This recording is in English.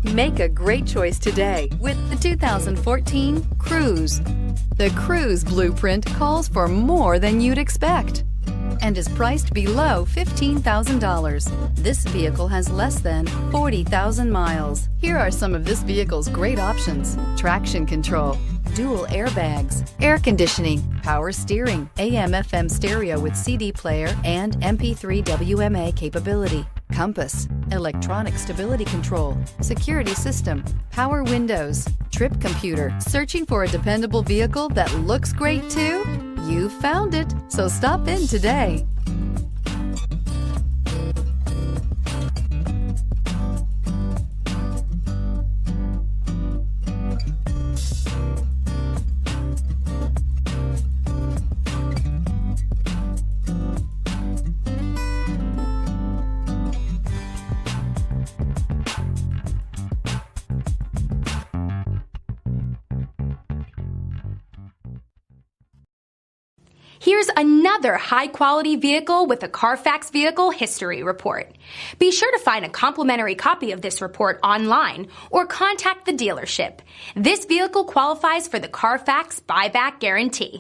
Make a great choice today with the 2014 Cruze. The Cruze blueprint calls for more than you'd expect and is priced below $15,000. This vehicle has less than 40,000 miles. Here are some of this vehicle's great options: traction control, dual airbags, air conditioning, power steering, AM/FM stereo with CD player and MP3 WMA capability, compass, electronic stability control, security system, power windows, trip computer. Searching for a dependable vehicle that looks great too? You found it, so stop in today. Here's another high-quality vehicle with a CARFAX Vehicle History Report. Be sure to find a complimentary copy of this report online or contact the dealership. This vehicle qualifies for the CARFAX Buyback Guarantee.